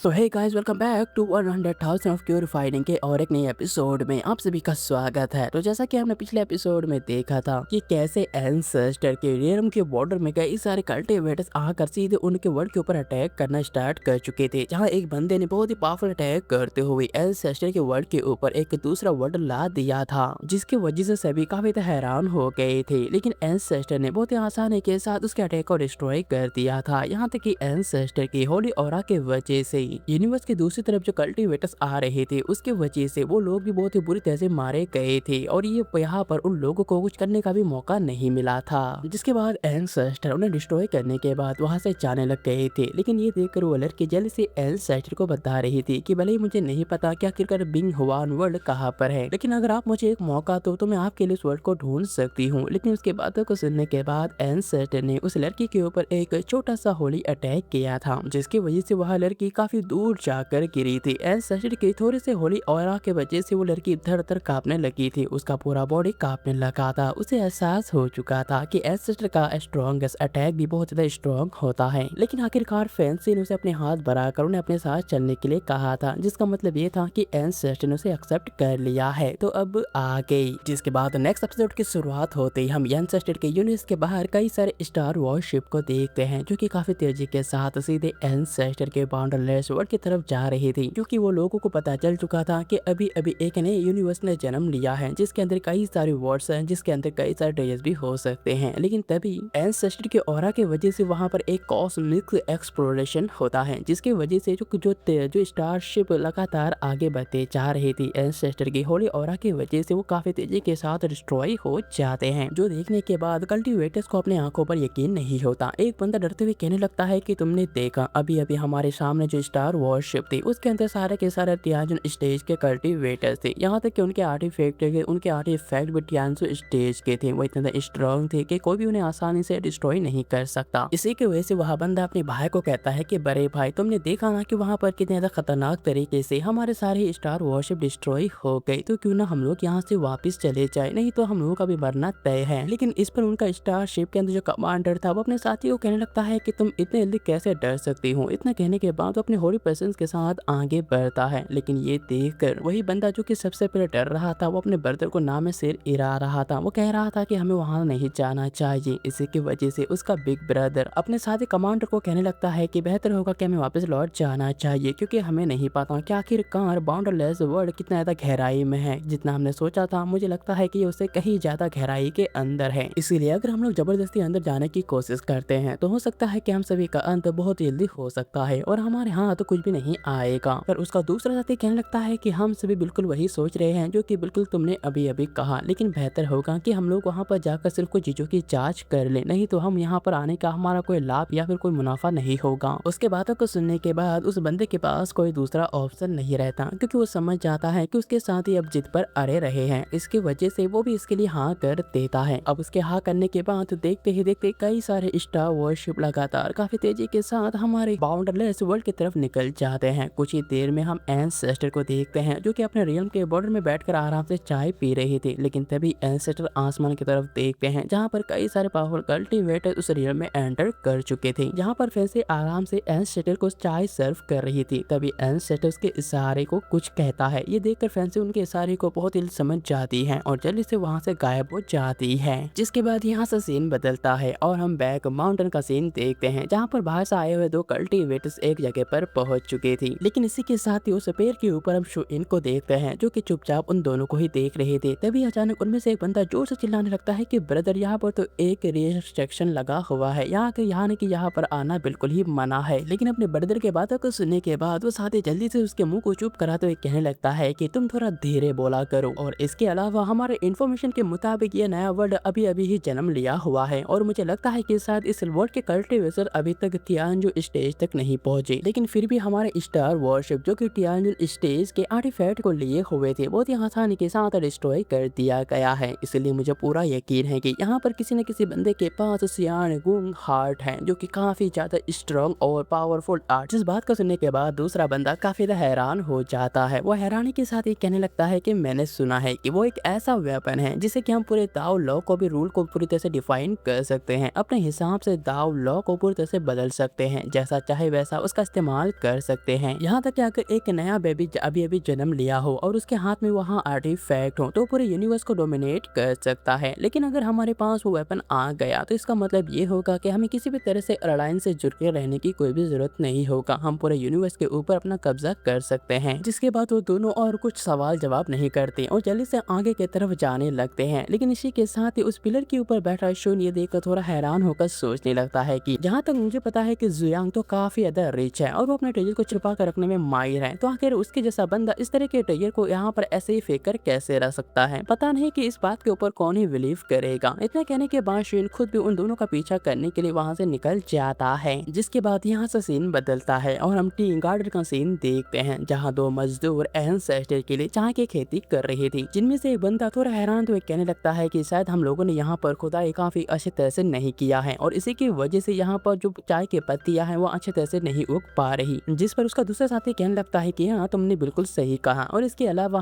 So hey guys, welcome back to 100,000 of cure fighting के और एक नए एपिसोड में आप सभी का स्वागत है। तो जैसा कि हमने पिछले एपिसोड में देखा था कि कैसे एंसेस्टर के रियम के बॉर्डर में कई सारे कल्टिवेटर्स आकर सीधे उनके वर्ल्ड के ऊपर अटैक करना स्टार्ट कर चुके थे, जहां एक बंदे ने बहुत ही पावरफुल अटैक करते हुए एंसेस्टर के वर्ल्ड के ऊपर एक दूसरा वर्ल्ड ला दिया था, जिसकी वजह से सभी काफी हैरान हो गए थे। लेकिन एंसेस्टर ने बहुत ही आसानी के साथ उसके अटैक को डिस्ट्रॉय कर दिया था। यहाँ तक कि एंसेस्टर की होली ऑरा के वजह से यूनिवर्स की दूसरी तरफ जो कल्टिवेटर्स आ रहे थे उसके वजह से वो लोग भी बहुत ही बुरी तरह से मारे गए थे और ये यहाँ पर उन लोगों को कुछ करने का भी मौका नहीं मिला था। जिसके बाद एंसेस्टर उन्हें डिस्ट्रॉय करने के बाद वहां से जाने लग गए थे। लेकिन ये देखकर वो लड़की जल्दी से एंसेस्टर को बता रही थी कि भले ही मुझे नहीं पता कि आखिरकार बिंग हुआन वर्ल्ड कहाँ पर है, लेकिन अगर आप मुझे एक मौका दो तो मैं आपके लिए उस वर्ल्ड को ढूंढ सकती हूँ। लेकिन उसके बातों को सुनने के बाद एंसेस्टर ने उस लड़की के ऊपर एक छोटा सा होली अटैक किया था, जिसकी वजह से वह लड़की काफी दूर जाकर गिरी थी। एंसेस्टर की थोड़ी सी होली ऑरा के वजह से वो लड़की धड़-धड़ कांपने लगी थी, उसका पूरा बॉडी कांपने लगा था। उसे एहसास हो चुका था कि एंसेस्टर का स्ट्रॉन्गेस्ट अटैक भी बहुत ज्यादा स्ट्रॉन्ग होता है। लेकिन आखिरकार फैंसी ने उसे अपने हाथ बढ़ाकर उन्हें अपने साथ चलने के लिए कहा था, जिसका मतलब ये था कि एंसेस्टर ने उसे एक्सेप्ट कर लिया है। तो अब आ गई, जिसके बाद नेक्स्ट एपिसोड की शुरुआत होते ही हम एंसेस्टर के यूनिवर्स के बाहर कई सारे स्टार वॉरशिप को देखते हैं, जो कि काफी तेजी के साथ सीधे एंसेस्टर के बाउंडरलेस वर्ल्ड की तरफ जा रही थी, क्योंकि वो लोगों को पता चल चुका था कि अभी अभी एक नए यूनिवर्स ने जन्म लिया है, जिसके अंदर कई सारे वर्ड्स हैं, जिसके अंदर कई सारे ट्रेजर्स भी हो सकते हैं। लेकिन तभी एंसेस्टर के ऑरा के वजह से वहां पर एक कॉस्मिक एक्सप्लोरेशन होता है, जिसकी वजह से जो स्टारशिप लगातार आगे बढ़ते जा रही थी, एंसेस्टर की होली ऑरा की वजह से वो काफी तेजी के साथ डिस्ट्रॉय हो जाते हैं, जो देखने के बाद कल्टिवेटर्स को अपने आंखों पर यकीन नहीं होता। एक बंदा डरते हुए कहने लगता है कि तुमने देखा अभी अभी हमारे सामने जो स्टार वॉरशिप थी उसके अंदर सारे के सारे टियाजन स्टेज के कल्टिवेटर्स थे, यहाँ तक कि उनके आर्टिफैक्ट भी टियाजो स्टेज के थे। वो इतने स्ट्रॉन्ग थे कि कोई भी उन्हें आसानी से डिस्ट्रॉय नहीं कर सकता। इसी की वजह से वह बंदा अपने भाई को कहता है कि बड़े भाई, तुमने देखा ना कि वहाँ पर कितने ज्यादा खतरनाक तरीके से हमारे सारे स्टार वॉरशिप डिस्ट्रॉय हो गई, तो क्यों ना हम लोग यहाँ से वापस चले जाए, नहीं तो हम लोगों का भी मरना तय है। लेकिन इस पर उनका स्टारशिप के अंदर जो कमांडर था वो अपने साथी को कहने लगता है कि तुम इतने जल्दी कैसे डर सकती हो। इतना कहने के बाद वो अपने होली पर्सन के साथ आगे बढ़ता है। लेकिन ये देखकर वही बंदा जो कि सबसे पहले डर रहा था वो अपने ब्रदर को नाम में सिर इरा रहा था। वो कह रहा था कि हमें वहां नहीं जाना चाहिए। इसी की वजह से उसका बिग ब्रदर अपने साथी कमांडर को कहने लगता है कि बेहतर होगा कि हमें वापस लौट जाना चाहिए, क्योंकि हमें नहीं पता कि आखिरकार बाउंडरलेस वर्ल्ड कितना ज्यादा गहराई में है। जितना हमने सोचा था मुझे लगता है कि उससे कहीं ज्यादा गहराई के अंदर है। इसीलिए अगर हम लोग जबरदस्ती अंदर जाने की कोशिश करते हैं तो हो सकता है कि हम सभी का अंत बहुत जल्दी हो सकता है और हमारे हाथ तो कुछ भी नहीं आएगा। पर उसका दूसरा साथी कहने लगता है कि हम सभी बिल्कुल वही सोच रहे हैं जो कि बिल्कुल तुमने अभी अभी कहा, लेकिन बेहतर होगा कि हम लोग वहां पर जाकर सिर्फ कुछ चीजों की जांच कर ले, नहीं तो हम यहाँ पर आने का हमारा कोई लाभ या फिर कोई मुनाफा नहीं होगा। उसके बातों को सुनने के बाद उस बंदे के पास कोई दूसरा ऑप्शन नहीं रहता, क्योंकि वो समझ जाता है कि उसके साथी अब जिद पर अड़े रहे हैं। इसकी वजह से वो भी इसके लिए हाँ कर देता है। अब उसके हाँ करने के बाद देखते ही देखते कई सारे स्टार वॉरशिप लगातार काफी तेजी के साथ हमारे बाउंडरलेस वर्ल्ड की तरफ निकल जाते हैं। कुछ ही देर में हम एंसेस्टर को देखते हैं जो कि अपने रियम के बॉर्डर में बैठकर आराम से चाय पी रही थी। लेकिन तभी एंसेस्टर आसमान की तरफ देखते हैं जहां पर कई सारे पावरफुल कल्टिवेटर उस रियम में एंटर कर चुके थे, जहां पर फैंसी आराम से एंसेस्टर को चाय सर्व कर रही थी। तभी एंसेस्टर उसके इशारे को कुछ कहता है। ये देखकर फैंसी उनके इशारे को बहुत ही समझ जाती है और जल्दी से वहां से गायब हो जाती है। जिसके बाद यहाँ से सीन बदलता है और हम बैक माउंटेन का सीन देखते हैं, जहाँ पर बाहर से आए हुए दो कल्टिवेटर्स एक जगह पर पहुंच चुके थे। लेकिन इसी के साथ ही उस पेड़ के ऊपर हम शुइन को देखते हैं जो कि चुपचाप उन दोनों को ही देख रहे थे। तभी अचानक उनमें से एक बंदा जोर से चिल्लाने लगता है कि ब्रदर, यहाँ पर तो एक रिस्ट्रिक्शन लगा हुआ है, यहाँ पर आना बिल्कुल ही मना है। लेकिन अपने ब्रदर के बातों को सुनने के बाद वो साथी जल्दी से उसके मुंह को चुप कराते हुए कहने लगता है कि तुम थोड़ा धीरे बोला करो, और इसके अलावा हमारे इन्फॉर्मेशन के मुताबिक ये नया वर्ल्ड अभी अभी ही जन्म लिया हुआ है और मुझे लगता है कि शायद इस वर्ल्ड के कल्टिवेटर अभी तक तियानजो स्टेज तक नहीं पहुंचे। लेकिन फिर भी हमारे स्टार वॉरशिप जो कि तियानजो स्टेज के आर्टिफैक्ट को लिए हुए थे बहुत ही आसानी के साथ डिस्ट्रॉय कर दिया गया है। इसलिए मुझे पूरा यकीन है कि यहाँ पर किसी न किसी बंदे के पास सियान गुंग हार्ट है जो कि काफी ज्यादा स्ट्रॉन्ग और पावरफुल आर्ट। इस बात को सुनने के बाद दूसरा बंदा काफी हैरान हो जाता है। वो हैरानी के साथ ही कहने लगता है कि मैंने सुना है कि वो एक ऐसा वेपन है जिसे कि हम पूरे दाव लॉ को भी रूल को पूरी तरह से डिफाइन कर सकते हैं, अपने हिसाब से दाव लॉ को पूरी तरह से बदल सकते हैं, जैसा चाहे वैसा उसका इस्तेमाल इस्तेमाल कर सकते हैं। यहाँ तक कि अगर एक नया बेबी अभी अभी जन्म लिया हो और उसके हाथ में वहाँ आर्टिफैक्ट हो तो पूरे यूनिवर्स को डोमिनेट कर सकता है। लेकिन अगर हमारे पास वो वेपन आ गया तो इसका मतलब ये होगा कि हमें किसी भी तरह से अलायंस से जुड़ के रहने की कोई भी जरूरत नहीं होगा। हम पूरे यूनिवर्स के ऊपर अपना कब्जा कर सकते हैं। जिसके बाद वो दोनों और कुछ सवाल जवाब नहीं करते और जल्दी से आगे की तरफ जाने लगते हैं। लेकिन इसी के साथ ही उस पिलर के ऊपर बैठा शून ये देखकर थोड़ा हैरान होकर सोचने लगता है कि जहाँ तक मुझे पता है कि जुयांग तो काफी ज्यादा रिच है और वो अपने ट्रेजर को छुपा कर रखने में माहिर है, तो आखिर उसके जैसा बंदा इस तरह के ट्रेजर को यहाँ पर ऐसे ही फेंक कर कैसे रह सकता है। पता नहीं कि इस बात के ऊपर कौन ही बिलीव करेगा। इतना कहने के बाद शून खुद भी उन दोनों का पीछा करने के लिए वहाँ से निकल जाता है। जिसके बाद यहाँ से सीन बदलता है और हम टी गार्डन का सीन देखते हैं जहाँ दो मजदूर एंसेस्टर के लिए चाय की खेती कर रही थी। जिनमें से एक बंदा थोड़ा हैरान हुए कहने लगता है कि शायद हम लोगों ने यहाँ पर खुदाई काफी अच्छी तरह से नहीं किया है और इसी की वजह से यहाँ पर जो चाय की पत्तियां हैं वो अच्छी तरह से नहीं उग पा रही। जिस पर उसका दूसरा साथी कहने लगता है कि हाँ तुमने बिल्कुल सही कहा और इसके अलावा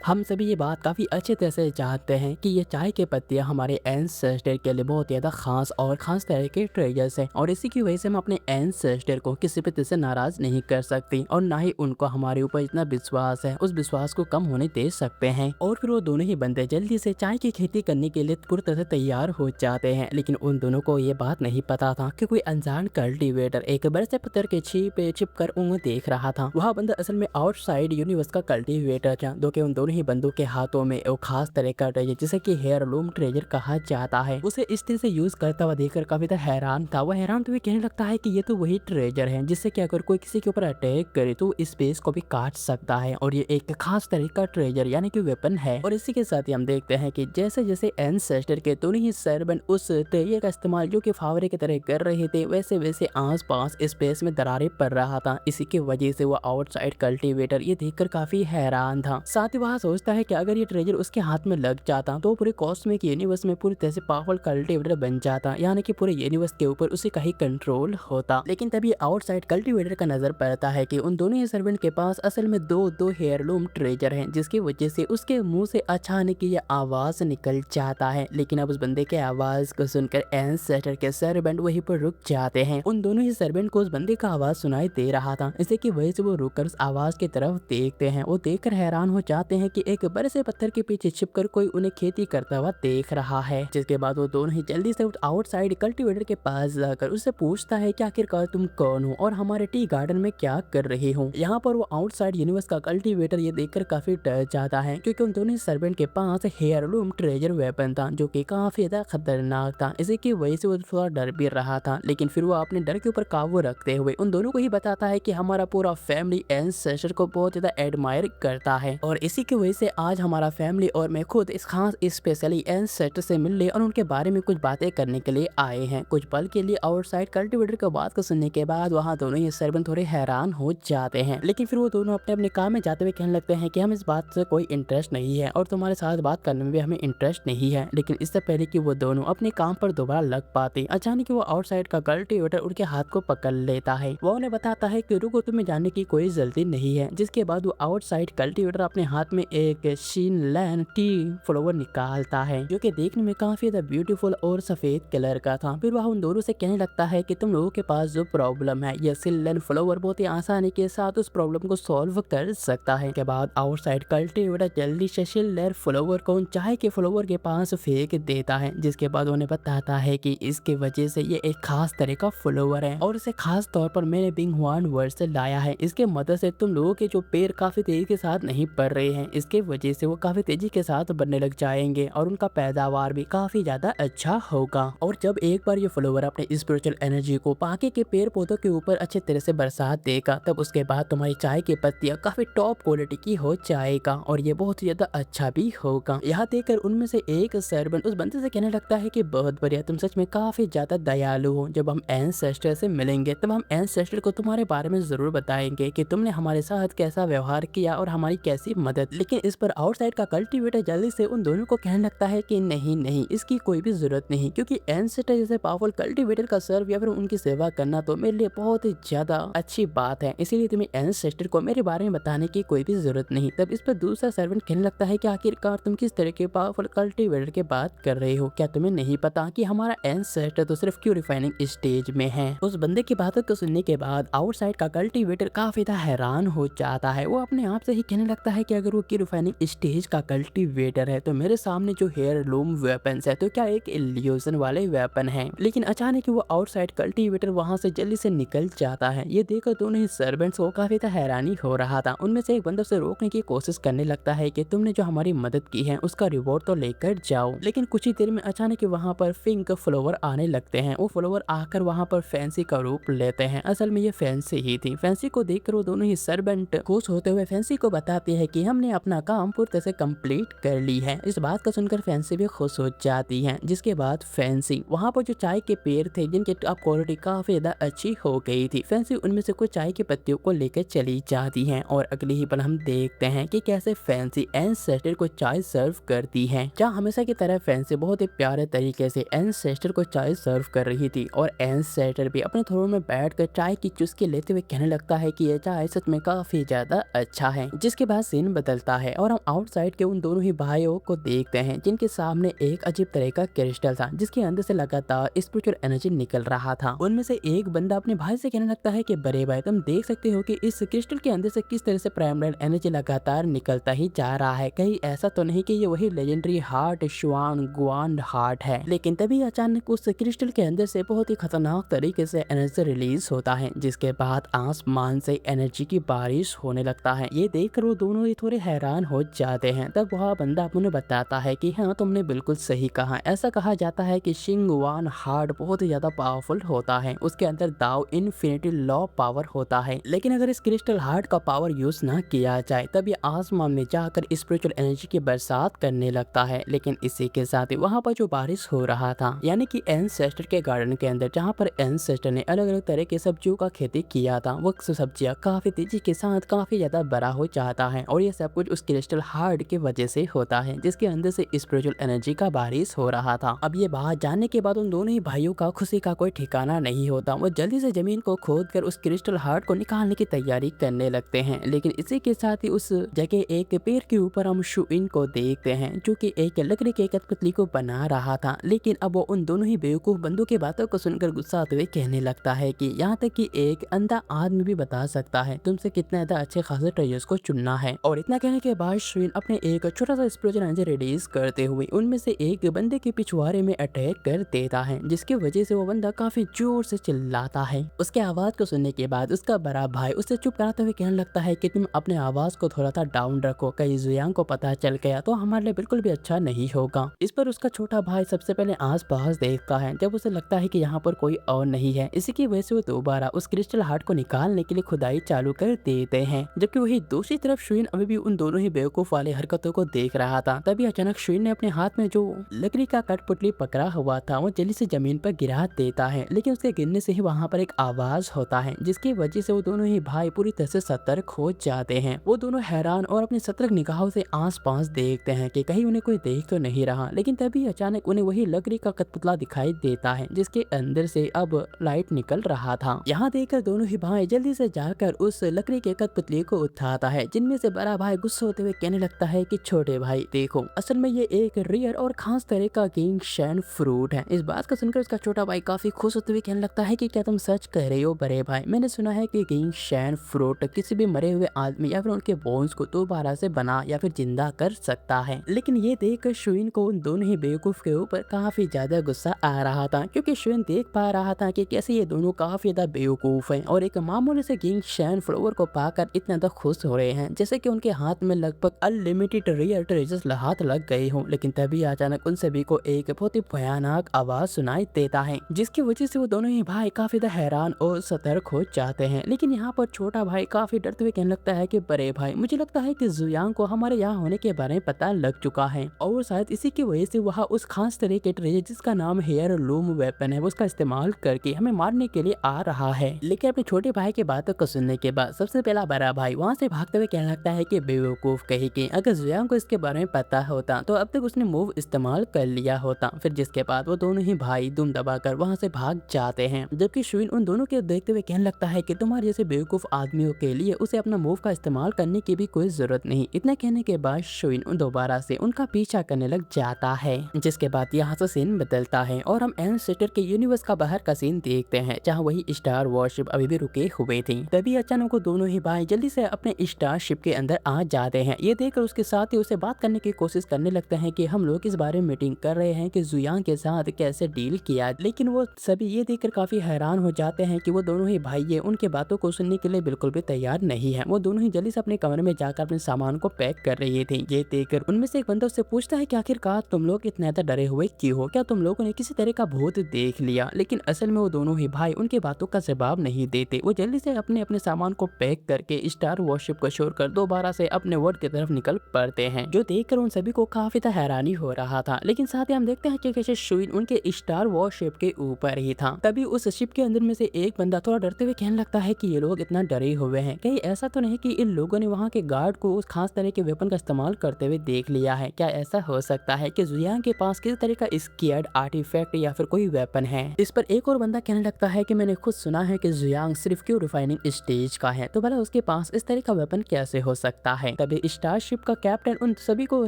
हम सभी ये बात काफी अच्छे तरह से जानते हैं कि ये चाय की पत्तियां हमारे एंसेस्टर के लिए बहुत ज्यादा खास तरह के ट्रेजर्स है और इसी की वजह से हम अपने एंसेस्टर को किसी भी तरह से नाराज नहीं कर सकते और ना ही उनको हमारे ऊपर इतना विश्वास है उस विश्वास को कम होने दे सकते हैं। और फिर वो दोनों ही बंदे जल्दी से चाय की खेती करने के लिए पूरी तरह से तैयार हो जाते हैं। लेकिन उन दोनों को ये बात नहीं पता था कि कोई अनजान कल्टीवेटर एक बड़े से पत्थर के छिप कर उन्हें देख रहा था। वह बंदा असल में आउटसाइड यूनिवर्स का कल्टीवेटर था जो कि उन दोनों ही बंदों के हाथों में एक खास तरह का ट्रेजर जिसे कि हेयरलूम ट्रेजर कहा जाता है उसे इस तरह से यूज करता हुआ देखकर काफी हैरान था। वह हैरान तो कहने लगता है कि ये तो वही ट्रेजर है जिससे कि अगर कोई किसी के ऊपर अटैक करे तो स्पेस को भी काट सकता है और ये एक खास तरह का ट्रेजर यानी कि वेपन है। और इसी के साथ ही हम देखते हैं कि जैसे जैसे एंसेस्टर के दोनों ही सर्वेंट उस ट्रेजर का इस्तेमाल जो कि फावरे की तरह कर रहे थे वैसे वैसे आसपास स्पेस में दरारें पड़ रहा था। इसी की वजह से वो आउटसाइड कल्टीवेटर ये देखकर काफी हैरान था। साथ ही वह सोचता है कि अगर ये ट्रेजर उसके हाथ में लग जाता तो पूरे कॉस्मिक यूनिवर्स में पूरी तरह से पावरफुल कल्टीवेटर बन जाता यानी कि पूरे यूनिवर्स के ऊपर उसी का ही कंट्रोल होता। लेकिन तभी आउटसाइड कल्टीवेटर का नजर पड़ता है कि उन दोनों ही सर्वेंट के पास असल में दो हेयरलूम ट्रेजर हैं जिसकी वजह से उसके मुंह से अचानक ये आवाज निकल जाता है। लेकिन अब उस बंदे के आवाज को सुनकर एंसेस्टर के सर्वेंट वहीं पर रुक जाते हैं। उन दोनों ही सर्वेंट को उस बंदे का आवाज सुनाई दे रहा था इसी की वजह से वो रुककर उस आवाज की तरफ देखते हैं। वो देखकर हैरान हो जाते हैं कि एक बड़े से पत्थर के पीछे छिपकर कोई उन्हें खेती करता हुआ देख रहा है। जिसके बाद वो दोनों ही जल्दी से आउटसाइड कल्टीवेटर के पास जाकर उससे पूछता है कि आखिरकार तुम कौन हो और हमारे टी गार्डन में क्या कर रहे हो। यहाँ पर वो आउटसाइड यूनिवर्स का कल्टीवेटर ये देखकर काफी डर जाता है क्योंकि उन दोनों सर्वेंट के पास हेयरलूम ट्रेजर वेपन था जो कि काफी ज्यादा खतरनाक था। इसी की वजह से वो थोड़ा डर भी रहा था। लेकिन फिर वो अपने डर के ऊपर काबू रखते हुए उन दोनों को ही बताता है कि हमारा पूरा फैमिली एंसेस्टर को बहुत ज्यादा एडमायर करता है और इसी की वजह से आज हमारा फैमिली और मैं खुद इस खास स्पेशली एंसेस्टर से मिलने और उनके बारे में कुछ बातें करने के लिए आए हैं। कुछ पल के लिए आउटसाइड कल्टीवेटर की बात को सुनने के बाद वहाँ दोनों ही सर्वेंट थोड़े हैरान हो जाते हैं। लेकिन फिर वो दोनों अपने अपने काम में जाते हुए कहने लगते हैं कि हम इस बात से कोई इंटरेस्ट नहीं है और तुम्हारे साथ बात करने में भी हमें इंटरेस्ट नहीं है। लेकिन इससे पहले कि वो दोनों अपने काम पर दोबारा लग पाते अचानक वो आउटसाइड का कल्टीवेटर उनके हाथ को पकड़ लेता है। वो उन्हें बताता है कि रुको तुम्हें जाने की कोई जल्दी नहीं है। जिसके बाद वो आउटसाइड कल्टीवेटर अपने हाथ में एक शीनलैंड टी फ्लावर निकालता है जो कि देखने में काफी ज्यादा ब्यूटीफुल और सफेद कलर का था। फिर वह उन दोनों से कहने लगता है कि तुम लोगों के पास जो प्रॉब्लम है यह शीनलैंड फ्लावर बहुत ही आसानी के साथ उस प्रॉब्लम को सॉल्व कर सकता है। के बाद आउटसाइड कल्टीवेटर जल्दी से शीनलैंड फ्लावर को उन चाय के फ्लावर के पास फेंक देता है। जिसके बाद उन्हें बताता है कि इसके वजह से ये एक खास तरह का फ्लावर है और इसे खास तौर पर मैंने बिंग हुआन वर्ड से लाया है। इसके मदद से तुम लोगों के जो पैर काफी तेजी के साथ नहीं बढ़ रहे हैं इसके वजह से वो काफी तेजी के साथ बढ़ने लग जाएंगे और उनका पैदावार भी काफी ज्यादा अच्छा होगा। और जब एक बार ये फ्लावर अपने स्पिरिचुअल एनर्जी को बाकी के पेड़ पौधों के ऊपर अच्छे तरह से बरसात देगा तब उसके बाद तुम्हारी चाय की पत्तियां काफी टॉप क्वालिटी की हो जाएगा और ये बहुत ज्यादा अच्छा भी होगा। यहाँ देखकर उनमें से एक सर्वेंट उस बंदे से कहने लगता है कि बहुत बढ़िया, तुम सच में काफी ज्यादा दयालु हो। जब हम एंसेस्टर से मिलेंगे तब हम एंसेस्टर को तुम्हारे बारे में जरूर बताएंगे कि तुमने हमारे साथ कैसा व्यवहार किया और हमारी कैसी मदद। लेकिन इस पर आउटसाइड का कल्टीवेटर जल्दी से उन दोनों को कहने लगता है कि नहीं इसकी कोई भी जरूरत नहीं क्योंकि एंसेस्टर जैसे पावरफुल कल्टीवेटर का सर्व या फिर उनकी सेवा करना तो मेरे लिए बहुत ही ज्यादा अच्छी बात है, इसीलिए तुम्हें एंसेस्टर को मेरे बारे में बताने की कोई भी जरूरत नहीं। तब इस पर दूसरा सर्वेंट कहने लगता है कि आखिरकार तुम किस तरह के पावरफुल कल्टीवेटर की बात कर रहे हो, क्या तुम्हें नहीं पता कि हमारा एंसेस्टर तो सिर्फ प्यूरिफाइंग स्टेज में है। उस बंदे की बातों को सुनने के बाद आउटसाइड का कल्टीवेटर काफी ज्यादा हैरान हो जाता है। वो अपने आप से ही कहने लगता है कि अगर वो की रिफाइनिंग स्टेज का कल्टीवेटर है तो मेरे सामने जो हेयरलूम वेपन्स है तो क्या एक इल्यूजन वाले वेपन है। लेकिन अचानक ही वो आउटसाइड कल्टीवेटर वहां से जल्दी से निकल जाता है। ये देखकर दोनों ही सर्वेंट्स को काफी ज्यादा हैरानी हो रहा था। उनमें से एक बंदा उसे रोकने की कोशिश करने लगता है कि तुमने जो हमारी मदद की है उसका रिवॉर्ड तो लेकर जाओ। लेकिन कुछ ही देर में अचानक वहां पर पिंक फ्लावर आने लगते हैं। वो फ्लावर आकर वहां पर फैंसी का रूप लेते हैं। असल में ये फैंसी ही थी। फैंसी को देखकर वो दोनों ही सर्वेंट खुश होते हुए फैंसी को बताते हैं कि हमने अपना काम पूरी तरह से कंप्लीट कर ली है। इस बात को सुनकर फैंसी भी खुश हो जाती है। जिसके बाद फैंसी वहां पर जो चाय के पेड़ थे जिनकी टॉप क्वालिटी काफी ज्यादा अच्छी हो गई थी, फैंसी उनमें से कुछ चाय की पत्तियों को लेकर चली जाती है। और अगले ही पल हम देखते हैं कि कैसे फैंसी एंसेस्टर को चाय सर्व करती है। जहाँ हमेशा की तरह फैंसी बहुत ही प्यारे तरीके से एंसेस्टर को चाय सर्व कर रही थी और एंसेस्टर भी अपने थ्रोन में बैठकर चाय की चुस्की लेते हुए कहने लगता है कि यह चाय सच में काफी ज्यादा अच्छा है। जिसके बाद सीन बदलता है और हम आउटसाइड के उन दोनों ही भाइयों को देखते हैं जिनके सामने एक अजीब तरह का क्रिस्टल था जिसके अंदर से लगातार स्पिरिचुअल एनर्जी निकल रहा था। उनमें से एक बंदा अपने भाई से कहने लगता है कि बड़े भाई तुम देख सकते हो कि इस क्रिस्टल के अंदर से किस तरह से प्राइमरी एनर्जी लगातार निकलता ही जा रहा है। कहीं ऐसा तो नहीं कि ये वही लेजेंडरी हार्ट श्वान ग्वांड हार्ट है। लेकिन तभी अचानक उस क्रिस्टल के अंदर से बहुत ही खतरनाक तरीके से एनर्जी रिलीज होता है जिसके बाद आसमान से एनर्जी की बारिश होने लगता है। ये देखकर वो दोनों ही थोड़े हैरान हो जाते हैं। तब वह बंदा उन्हें बताता है कि हाँ तुमने बिल्कुल सही कहा। ऐसा कहा जाता है कि शिंगवान हार्ट बहुत ही ज्यादा पावरफुल होता है। उसके अंदर दाव इन्फिनिटी लॉ पावर होता है। लेकिन अगर इस क्रिस्टल हार्ट का पावर यूज ना किया जाए तब ये आसमान में जाकर स्पिरिचुअल एनर्जी की बरसात करने लगता है। लेकिन इसी के साथ ही वहाँ पर जो बारिश हो रहा था यानी कि एंसेस्टर के गार्डन के अंदर जहाँ पर एंसेस्टर ने अलग अलग तरह के सब्जियों का खेती किया था वो सब्जियां काफी तेजी के साथ काफी ज्यादा बड़ा हो जाता है और ये सब कुछ उस क्रिस्टल हार्ट की वजह से होता है जिसके अंदर से स्पिरिचुअल एनर्जी का बारिश हो रहा था। अब ये बात जानने के बाद उन दोनों ही भाइयों का खुशी का कोई ठिकाना नहीं होता। वो जल्दी से जमीन को खोदकर उस क्रिस्टल हार्ट को निकालने की तैयारी करने लगते हैं। लेकिन इसी के साथ ही उस जगह एक पेड़ के ऊपर हम शुइन को देखते हैं जो कि एक लकड़ी के कठपुतली को बना रहा था। लेकिन अब वो उन दोनों ही बेवकूफ बंदों की बातों को सुनकर गुस्सा आते हुए कहने लगता है कि यहाँ तक कि एक अंधा आदमी भी बता सकता है तुमसे कितना ज्यादा अच्छे खासे ट्रेजर्स को चुनना है। और इतना कहने के बाद शुइन अपने एक छोटा सा स्पिरिचुअल एनर्जी रिलीज करते हुए उनमें से एक बंदे के पिछवाड़े में अटैक कर देता है जिसकी वजह से वो बंदा काफी जोर से चिल्लाता है। उसके आवाज को सुनने के बाद उसका बड़ा भाई उसे चुप कराते हुए कहने लगता है कि तुम अपने आवाज को थोड़ा सा डाउन रखो, कहीं जुयांग को पता चल गया तो हमारे लिए बिल्कुल भी अच्छा नहीं होगा। इस पर उसका छोटा भाई सबसे पहले आस पास देखता है। जब उसे लगता है कि यहाँ पर कोई और नहीं है इसी की वजह से वो दोबारा उस क्रिस्टल हार्ट को निकालने के लिए खुदाई चालू कर देते हैं। जबकि वही दूसरी तरफ शुइन अभी भी उन दोनों ही बेवकूफ वाले हरकतों को देख रहा था। तभी अचानक शुइन ने अपने हाथ में जो लकड़ी का कठपुतली पकड़ा हुआ था वो जल्दी से जमीन पर गिरा देता है। लेकिन उसके गिरने से ही वहाँ पर एक आवाज होता है जिसकी वजह से वो दोनों ही भाई पूरी तरह से सतर्क हो जाते हैं। वो दोनों हैरान और अपनी सतर्क निगाहों से आस पास देखते हैं कि कहीं उन्हें कोई देख तो नहीं रहा। लेकिन तभी अचानक उन्हें वही लकड़ी का कठपुतला दिखाई देता है जिसके अंदर से अब लाइट निकल रहा था। यहाँ देखकर दोनों ही भाई जल्दी से जाकर उस लकड़ी के कठपुतली को उठाता है जिनमें से बड़ा भाई गुस्सा होते हुए कहने लगता है कि छोटे भाई देखो असल में ये एक रियर और खास तरह का किंग शैन फ्रूट है। इस बात को सुनकर उसका छोटा भाई काफी खुश होते हुए कहने लगता है कि क्या तुम सच कह रहे हो बड़े भाई? मैंने सुना है कि किंग शैन फ्रूट किसी भी मरे हुए आदमी या फिर उनके बोन्स को दोबारा से बना या फिर जिंदा कर सकता है। लेकिन ये देखकर शुइन को उन दोनों ही बेवकूफ के ऊपर काफी ज्यादा गुस्सा आ रहा था क्योंकि शुइन देख पा रहा था कि कैसे ये दोनों काफी ज्यादा बेवकूफ हैं और एक मामूली से किंग शैन फ्लावर को पाकर इतना ज्यादा खुश हो रहे हैं जैसे कि उनके हाथ में लगभग अनलिमिटेड रियर ट्रेजर्स हाथ लग गए हों। लेकिन तभी अचानक उन सभी को एक बहुत ही भयानक आवाज सुनाई देता है जिसकी वजह से वो दोनों ही भाई काफी ज्यादा हैरान और सतर्क हो जाते हैं। लेकिन यहाँ पर छोटा भाई काफी डरते हुए कहने लगता है कि बड़े भाई मुझे लगता है कि जुयांग को हमारे यहाँ होने के बारे में पता लग चुका है और शायद इसी की वजह से वह उस खास तरह के ट्रेजर जिसका नाम हेयर लूम वेपन है उसका इस्तेमाल करके हमें मारने के लिए आ रहा है। लेकिन अपने छोटे भाई की बातों को सुनने के बाद सबसे पहला बड़ा भाई वहाँ से भागते हुए कहने लगता है कि बेवकूफ कहीं के अगर जुयांग को इसके बारे में पता होता तो अब तक उसने मूव इस्तेमाल कर लिया होता। फिर जिसके बाद वो दोनों ही भाई दुम दबाकर वहाँ से भाग जाते हैं। जबकि शुइन उन दोनों के देखते हुए कहने लगता है कि तुम्हारे जैसे बेवकूफ आदमियों के लिए उसे अपना मूव का इस्तेमाल करने की भी कोई जरूरत नहीं। इतना कहने के बाद शुइन दोबारा से उनका पीछा करने लग जाता है। जिसके बाद यहाँ से सीन बदलता है और हम एंसेस्टर के यूनिवर्स का बाहर का सीन देखते हैं जहाँ वही स्टार स्टार वॉरशिप अभी भी रुके हुए थी। तभी अचानक वो दोनों ही भाई जल्दी से अपने स्टार शिप के अंदर आ जाते हैं। ये देखकर उसके साथ ही उसे बात करने की कोशिश करने लगते हैं कि हम लोग इस बारे में मीटिंग कर रहे हैं कि जुयांग के साथ कैसे डील किया, लेकिन वो सभी ये देखकर काफी हैरान हो जाते हैं कि वो दोनों ही भाई ये उनके बातों को सुनने के लिए बिल्कुल भी तैयार नहीं है। वो दोनों ही जल्दी से अपने कमरे में जाकर अपने सामान को पैक कर रहे थे। ये देखकर उनमें से एक बंदा उससे पूछता है कि आखिरकार तुम लोग इतने ज्यादा डरे हुए क्यों हो, क्या तुम लोगों ने किसी तरह का भूत देख लिया? लेकिन असल में वो दोनों ही भाई उनके बातों का जवाब नहीं देते। वो जल्दी से अपने अपने सामान को पैक करके स्टार वॉरशिप को छोड़कर दोबारा से अपने वर्ल्ड की तरफ निकल पड़ते हैं, जो देखकर उन सभी को काफी हैरानी हो रहा था। लेकिन साथ ही हम देखते हैं कि कैसे शुइन उनके स्टार वॉरशिप के ऊपर ही था। तभी उस शिप के अंदर में से एक बंदा थोड़ा डरते हुए कहने लगता है कि ये लोग इतना डरे हुए हैं, कहीं ऐसा तो नहीं कि इन लोगों ने वहाँ के गार्ड को उस खास तरह के वेपन का इस्तेमाल करते हुए देख लिया है? क्या ऐसा हो सकता है कि जुयांग के पास किसी तरह का स्केर्ड आर्टिफैक्ट या फिर कोई वेपन है? इस पर एक और बंदा कहने लगता है कि मैंने खुद सुना है कि जुयांग सिर्फ क्यों रिफाइनिंग स्टेज का है, तो भला उसके पास इस तरह का वेपन कैसे हो सकता है? तभी स्टारशिप का कैप्टन उन सभी को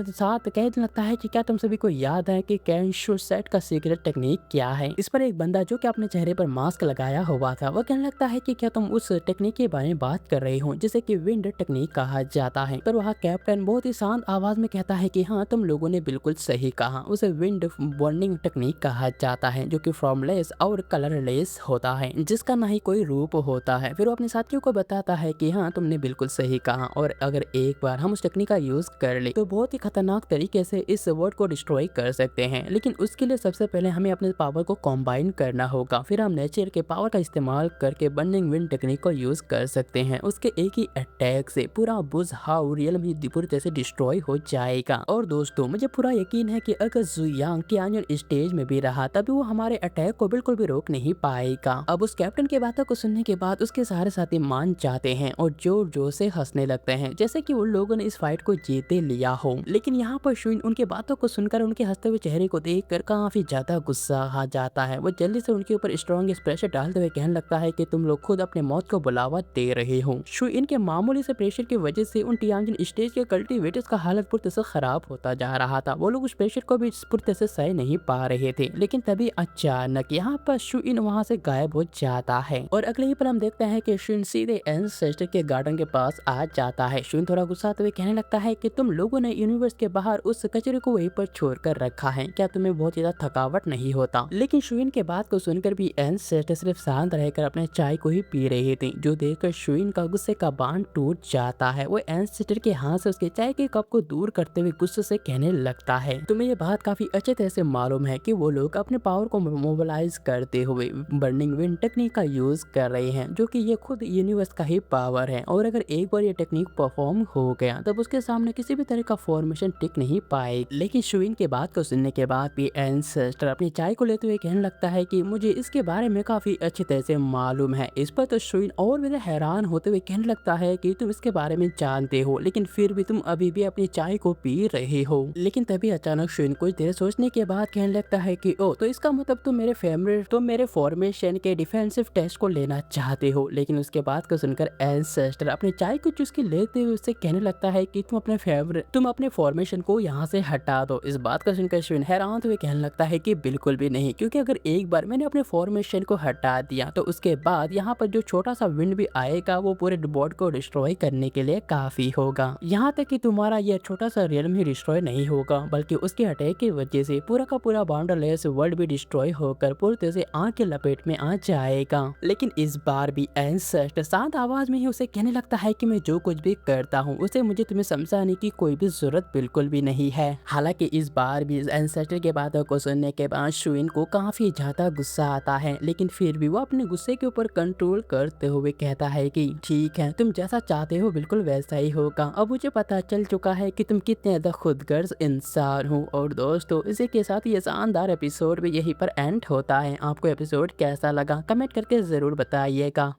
साथ कहने लगता है कि क्या तुम सभी को याद है कि कैंशो सेट का सीक्रेट टेक्निक क्या है? इस पर एक बंदा जो कि अपने चेहरे पर मास्क लगाया हुआ था वो कहने लगता है कि क्या तुम उस टेक्निक के बारे में बात कर रहे हो जिसे कि विंड टेक्निक कहा जाता है? पर वहाँ कैप्टन बहुत ही शांत आवाज में कहता है कि हाँ, तुम लोगों ने बिल्कुल सही कहा, उसे विंड बर्निंग टेक्निक कहा जाता है, जो कि फॉर्मलेस और कलरलेस होता है, जिसका ना ही कोई रूप होता है। फिर वो अपने साथियों को बताता है कि हाँ, तुमने बिल्कुल सही कहा, और अगर एक बार हम उस टेक्निक का यूज कर ले तो बहुत ही खतरनाक तरीके से इस वर्ल्ड को डिस्ट्रॉय कर सकते हैं। लेकिन उसके लिए सबसे पहले हमें अपने पावर को कॉम्बाइन करना होगा, फिर हम नेचर के पावर का इस्तेमाल करके बर्निंग विंड टेक्निक को यूज कर सकते हैं। उसके एक ही अटैक से पूरा बुज हाउ रियलम ही पूरी तरह से डिस्ट्रॉय हो जाएगा। और दोस्तों, मुझे पूरा यकीन है कि अगर जुयांग कियान स्टेज में भी रहा तभी वो हमारे अटैक को बिल्कुल भी रोक नहीं पाएगा। अब उस कैप्टन की बातों को सुनने के बाद उसके सारे साथी मान जाते हैं और जोर जोर से हंसने लगते हैं, जैसे कि उन लोगों ने इस फाइट को जीते लिया हो। लेकिन यहाँ पर शुइन उनके बातों को सुनकर उनके हंसते हुए चेहरे को देखकर काफी ज्यादा गुस्सा आ जाता है। वो जल्दी से उनके ऊपर स्ट्रॉन्ग प्रेशर डालते हुए कहने लगता है कि तुम लोग खुद अपने मौत को बुलावा दे रहे हो। शुइन के मामूली से प्रेशर की वजह से उन टियांजिन स्टेज के कल्टीवेटर्स का हालत पूरी तरह से खराब होता जा रहा था। वो लोग उस प्रेशर को भी पूरी तरह से सह नहीं पा रहे थे। लेकिन तभी अचानक यहाँ पर शुइन वहाँ से गायब हो जाता है और अगले ही पल हम देखते हैं कि शुइन सीधे एंसेस्टर के गार्डन के पास आ जाता है। शुइन थोड़ा गुस्साते हुए कहने लगता है कि तुम लोगों ने यूनिवर्स के बाहर उस कचरे को वहीं पर छोड़ कर रखा है, क्या तुम्हें बहुत ज्यादा थकावट नहीं होता? लेकिन शुइन के बात को सुनकर भी एंसेस्टर सिर्फ शांत रहकर अपने चाय को ही पी रही थी, जो देखकर शुइन का गुस्से का बांध टूट जाता है। वो एंसेस्टर के हाथ से उसके चाय के कप को दूर करते हुए गुस्से से कहने लगता है, तुम्हें ये बात काफी अच्छे तरह से मालूम है कि वो लोग अपने पावर को मोबिलाइज करते हुए बर्निंग विंड टेक्निक का यूज कर रहे हैं, जो कि ये खुद यूनिवर्स का ही पावर है, और अगर एक बार ये टेक्निक परफॉर्म हो गया तब उसके सामने किसी भी तरह का फॉर्मेशन टिक नहीं पाएगी। लेकिन शुइन के बात को सुनने के बाद भी एंसेस्टर अपनी चाय को लेते हुए कहने लगता है कि मुझे इसके बारे में काफी अच्छी तरह से मालूम है। इस पर तो शुइन और भी हैरान होते हुए कहने लगता है कि तुम इसके बारे में जानते हो, लेकिन फिर भी तुम अभी भी अपनी चाय को पी रहे हो। लेकिन तभी अचानक शुइन कुछ देर सोचने के बाद कहने लगता है कि ओ, तो इसका मतलब तुम मेरे फॉर्मेशन के डिफेंसिव टेस्ट को लेना चाहते हो। लेकिन उसके बाद को सुनकर एंसेस्टर अपनी चाय को चुस्की लेते हुए उससे कहने लगता है कि तुम अपने फॉर्मेशन को यहाँ से हटा दो। इस बात को सुनकर शुइन हैरान हुए कहने लगता है कि बिल्कुल भी नहीं, क्योंकि अगर एक बार मैंने अपने फॉर्मेशन को हटा दिया तो उसके बाद यहाँ पर जो छोटा सा विंड भी आएगा वो पूरे बोर्ड को डिस्ट्रॉय करने के लिए काफी होगा। यहाँ तक कि तुम्हारा यह छोटा सा रियलम ही डिस्ट्रॉय नहीं होगा, बल्कि उसके अटैक की वजह से पूरा का पूरा बाउंडरलेस वर्ल्ड भी डिस्ट्रॉय होकर पूरी तरह से आग के लपेट में आ जाएगा। लेकिन इस बार भी एंसेस्टर शांत आवाज में ही उसे कहने लगता है कि मैं जो कुछ भी करता हूँ उसे मुझे तुम्हें समझाने की कोई भी जरूरत बिल्कुल भी नहीं है। हालांकि इस बार भी एंसेस्टर के बातों को सुनने के बाद शुइन को काफी ज्यादा गुस्सा आता है, लेकिन फिर भी वो अपने गुस्से के ऊपर कंट्रोल करते हुए कहता है कि ठीक है, तुम जैसा चाहते हो बिल्कुल वैसा ही होगा। अब मुझे पता चल चुका है कि तुम कितने ज्यादा खुदगर्ज इंसान हो। और दोस्तों, इसी के साथ ये शानदार एपिसोड भी यहीं पर एंड होता है। आपको एपिसोड कैसा लगा कमेंट करके जरूर बताइएगा।